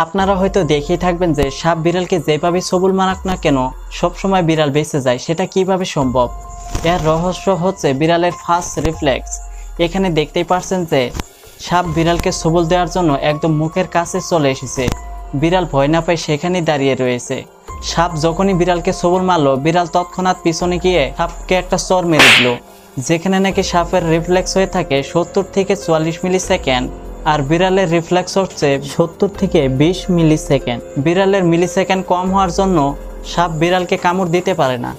আপনারা হয়তো দেখেই থাকবেন যে সাপ বিড়ালকে যেভাবে সবল মারাক না কেন সবসময় বিড়াল বেঁচে যায়, সেটা কিভাবে সম্ভব? এর রহস্য হচ্ছে বিড়ালের ফার্স্ট রিফ্লেক্স। এখানে দেখতেই পারছেন যে সাপ বিড়ালকে সবল দেওয়ার জন্য একদম মুখের কাছে চলে এসেছে। বিড়াল ভয় না পায় সেখানেই দাঁড়িয়ে রয়েছে। সাপ যখনই বিড়ালকে সবল মারলো, বিড়াল তৎক্ষণাৎ পিছনে গিয়ে সাপকে একটা চর মেরে দিল। যেখানে নাকি সাপের রিফ্লেক্স হয়ে থাকে 70 থেকে 44 মিলি সেকেন্ড, আর বিড়ালের রিফ্লেক্স হচ্ছে 70 থেকে 20 মিলি সেকেন্ড। বিড়ালের মিলি সেকেন্ড কম হওয়ার জন্য সাপ বিড়ালকে কামড় দিতে পারে না।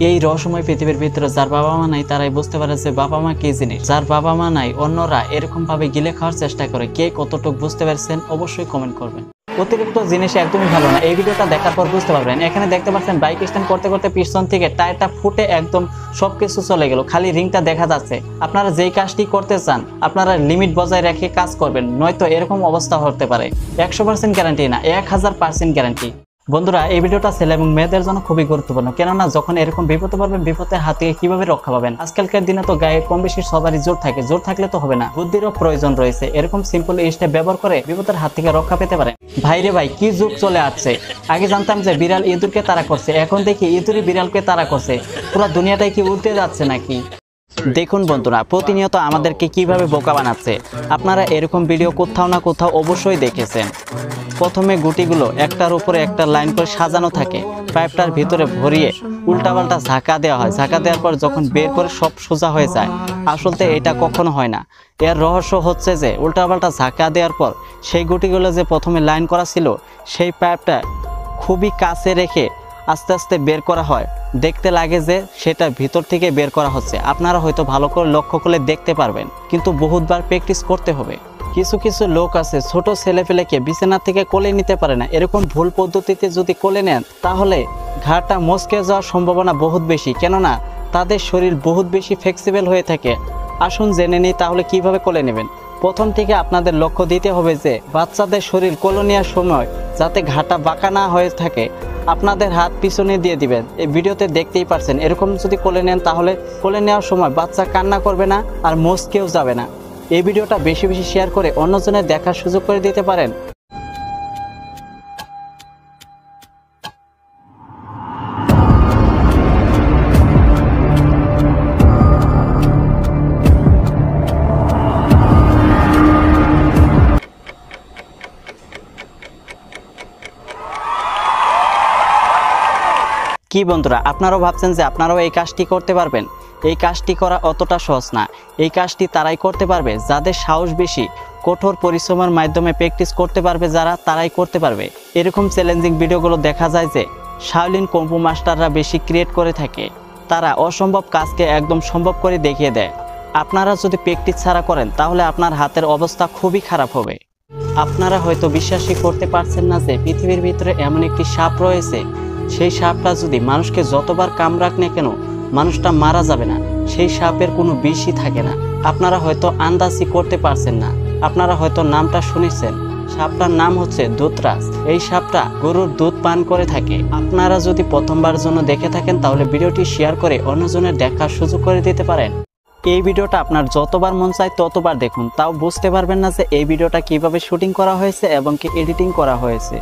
এই রহস্যময় পৃথিবীর ভিতরে যার বাবা মা নাই তারাই বুঝতে পারে যে বাবা মা কি জিনিস। যার বাবা মা নাই অন্যরা এরকম ভাবে গিলে খাওয়ার চেষ্টা করে। কে কতটুকু বুঝতে পারছেন অবশ্যই কমেন্ট করবেন। অতিরিক্ত জিনিস একদমই ভালো না, এই ভিডিওটা দেখার পর বুঝতে পারবেন। এখানে দেখতে পাচ্ছেন বাইক স্ট্যান্ড করতে করতে পিছন থেকে টায়ারটা ফুটে একদম সবকিছু চলে গেল, খালি রিংটা দেখা যাচ্ছে। আপনারা যেই কাজটি করতে চান আপনারা লিমিট বজায় রেখে কাজ করবেন, নয়তো এরকম অবস্থা হতে পারে। 100% গ্যারান্টি না, 1000% গ্যারান্টি। বন্ধুরা, এই ভিডিওটা ছেলে এবং মেয়েদের জন্য খুবই গুরুত্বপূর্ণ, কেননা যখন এরকম বিপদে পড়বেন বিপদের হাত থেকে কিভাবে রক্ষা পাবেন। আজকালকার দিনে তো গায়ে কম বেশি সবারই জোর থাকে, জোর থাকলে তো হবে না, বুদ্ধিরও প্রয়োজন রয়েছে। এরকম সিম্পল স্টেপ ব্যবহার করে বিপদের হাত থেকে রক্ষা পেতে পারেন। ভাইরে ভাই, কি যুগ চলে আসছে! আগে জানতাম যে বিড়াল ইঁদুরকে তাড়া করছে, এখন দেখি ইঁদুরই বিড়ালকে তাড়া করছে। পুরো দুনিয়াটাই কি উল্টে যাচ্ছে নাকি? দেখুন বন্ধুরা, প্রতিনিয়ত আমাদেরকে কিভাবে বোকা বানাচ্ছে। আপনারা এরকম ভিডিও কোথাও না কোথাও অবশ্যই দেখেছেন। প্রথমে গুটিগুলো একটার উপরে একটা লাইন করে সাজানো থাকে, পাইপটার ভিতরে ভরিয়ে উল্টাপাল্টা ঝাঁকা দেওয়া হয়। ঝাঁকা দেওয়ার পর যখন বের করে সব সোজা হয়ে যায়। আসলে এটা কখনো হয় না। এর রহস্য হচ্ছে যে উল্টাপাল্টা ঝাঁকা দেওয়ার পর সেই গুটিগুলো যে প্রথমে লাইন করা ছিল সেই পাইপটা খুবই কাছে রেখে আস্তে আস্তে বের করা হয়। দেখতে লাগে যে সেটা ভিতর থেকে বের করা হচ্ছে। আপনারা হয়তো ভালো করে লক্ষ্য করলে দেখতে পারবেন, কিন্তু বহুতবার প্র্যাকটিস করতে হবে। কিছু কিছু লোক আছে ছোট ছেলেপেলেকে বিছানা থেকে কোলে নিতে পারে না। এরকম ভুল পদ্ধতিতে যদি কোলে নেন তাহলে ঘাড়টা মচকে যাওয়ার সম্ভাবনা বহুত বেশি, কেননা তাদের শরীর বহুত বেশি ফ্লেক্সিবল হয়ে থাকে। আসুন জেনে নিই তাহলে কিভাবে কোলে নেবেন। প্রথম থেকে আপনাদের লক্ষ্য দিতে হবে যে বাচ্চাদের শরীর কোলে নেওয়ার সময় যাতে ঘাড়টা বাঁকা না হয়ে থাকে। আপনাদের হাত পিছনে দিয়ে দিবেন। এই ভিডিওতে দেখতেই পারছেন। এরকম যদি কোলে নেন তাহলে কোলে নেওয়ার সময় বাচ্চা কান্না করবে না আর মচকেও যাবে না। এই ভিডিওটা বেশি বেশি শেয়ার করে অন্যজনের দেখার সুযোগ করে দিতে পারেন। কি বন্ধুরা, আপনারাও ভাবছেন যে আপনারাও এই কাজটি করতে পারবেন? এই কাজটি করা অতটা সহজ না। এই কাজটি তারাই করতে পারবে যাদের সাহস বেশি, কঠোর পরিশ্রমের মাধ্যমে প্র্যাকটিস করতে পারবে যারা, তারাই করতে পারবে। এরকম চ্যালেঞ্জিং ভিডিওগুলো দেখা যায় যে শাওলিন কুংফু মাস্টাররা বেশি ক্রিয়েট করে থাকে। তারা অসম্ভব কাজকে একদম সম্ভব করে দেখিয়ে দেয়। আপনারা যদি প্র্যাকটিস ছাড়া করেন তাহলে আপনার হাতের অবস্থা খুবই খারাপ হবে। আপনারা হয়তো বিশ্বাসই করতে পারছেন না যে পৃথিবীর ভিতরে এমন একটি সাপ রয়েছে, সেই সাপটা যদি মানুষকে যতবার কামড়াক না কেন মানুষটা মারা যাবে না। সেই সাপের কোনো বিষই থাকে না। আপনারা হয়তো আন্দাজই করতে পারছেন না। আপনারা হয়তো নামটা শুনেছেন। সাপটার নাম হচ্ছে দুধরাজ। এই সাপটা গরুর দুধ পান করে থাকে। আপনারা যদি প্রথমবার জন্য দেখে থাকেন তাহলে ভিডিওটি শেয়ার করে অন্যজনের দেখার সুযোগ করে দিতে পারেন। এই ভিডিওটা আপনার যতবার মন চায় ততবার দেখুন, তাও বুঝতে পারবেন না যে এই ভিডিওটা কিভাবে শুটিং করা হয়েছে এবং কি এডিটিং করা হয়েছে।